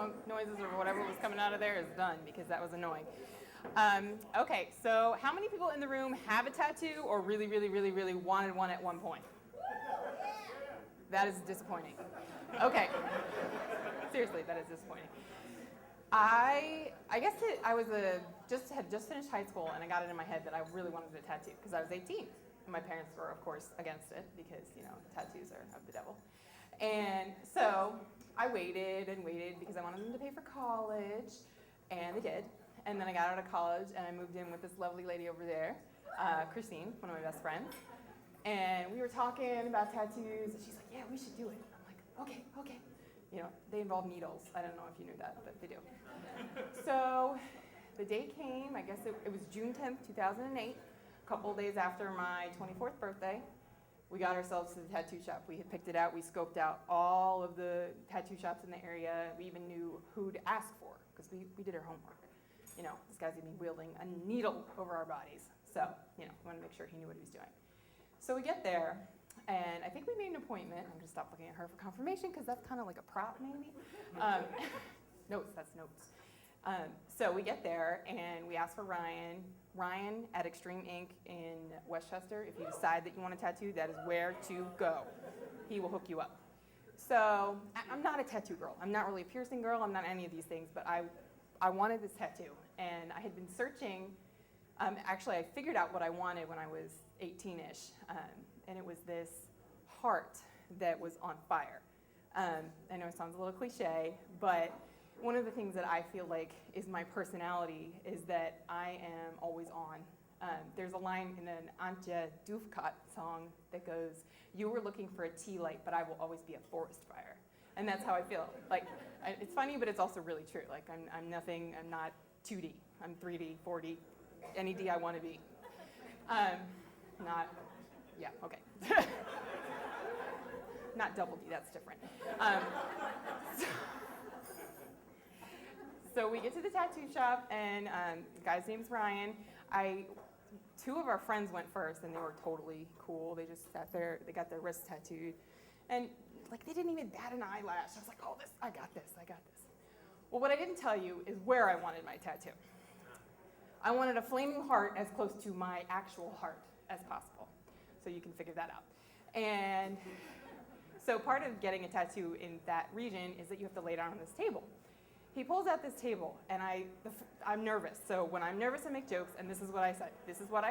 skunk noises or whatever was coming out of there is done because that was annoying. Okay, so how many people in the room have a tattoo or really, really, really, really wanted one at one point? That is disappointing. Okay. Seriously, that is disappointing. I guess I was had just finished high school, and I got it in my head that I really wanted a tattoo because I was 18. And my parents were, of course, against it because, tattoos are of the devil. And so I waited and waited because I wanted them to pay for college, and they did. And then I got out of college, and I moved in with this lovely lady over there, Christine, one of my best friends. And we were talking about tattoos, and she's like, yeah, we should do it. I'm like, okay. They involve needles. I don't know if you knew that, but they do. So the day came, I guess it was June 10th, 2008, a couple of days after my 24th birthday. We got ourselves to the tattoo shop. We had picked it out. We scoped out all of the tattoo shops in the area. We even knew who to ask for because we did our homework. This guy's going to be wielding a needle over our bodies. So, we wanted to make sure he knew what he was doing. So we get there, and I think we made an appointment. I'm going to stop looking at her for confirmation because that's kind of like a prop, maybe. Notes, that's notes. So we get there, and we ask for Ryan. Ryan at Extreme Ink in Westchester. If you decide that you want a tattoo, that is where to go. He will hook you up. So I'm not a tattoo girl. I'm not really a piercing girl. I'm not any of these things, but I wanted this tattoo, and I had been searching. Actually, I figured out what I wanted when I was 18-ish, and it was this heart that was on fire. I know it sounds a little cliche, but one of the things that I feel like is my personality is that I am always on. There's a line in an Antje Dufkat song that goes, "You were looking for a tea light, but I will always be a forest fire." And that's how I feel. Like, it's funny, but it's also really true. Like, I'm nothing, I'm not 2D. I'm 3D, 4D, any D I want to be. Okay. Not double D, that's different. So we get to the tattoo shop, and the guy's name's Ryan. Two of our friends went first, and they were totally cool. They just sat there, they got their wrists tattooed, and they didn't even bat an eyelash. I was like, oh, I got this. Well, what I didn't tell you is where I wanted my tattoo. I wanted a flaming heart as close to my actual heart as possible, so you can figure that out. And so part of getting a tattoo in that region is that you have to lay down on this table. He pulls out this table, and I'm nervous. So when I'm nervous, I make jokes, and this is what I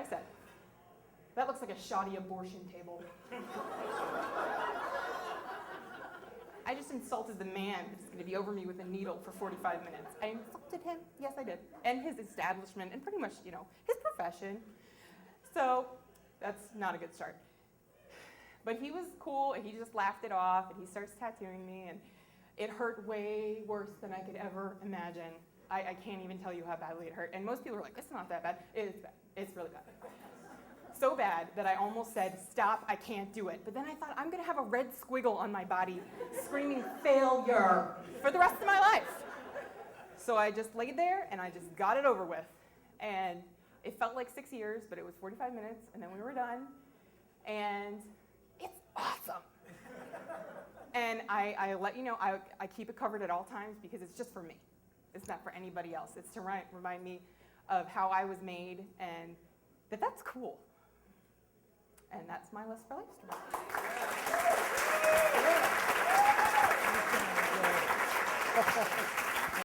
said. That looks like a shoddy abortion table. I just insulted the man that's going to be over me with a needle for 45 minutes. I insulted him. Yes, I did. And his establishment, and pretty much, his profession. So that's not a good start. But he was cool, and he just laughed it off, and he starts tattooing me, and it hurt way worse than I could ever imagine. I can't even tell you how badly it hurt. And most people are like, it's not that bad. It is bad. It's really bad. So bad that I almost said, stop, I can't do it. But then I thought, I'm going to have a red squiggle on my body screaming failure for the rest of my life. So I just laid there, and I just got it over with. And it felt like 6 years, but it was 45 minutes, and then we were done. And it's awesome. And I let you know, I keep it covered at all times because it's just for me. It's not for anybody else. It's to remind me of how I was made and that's cool. And that's my Lust for Life story.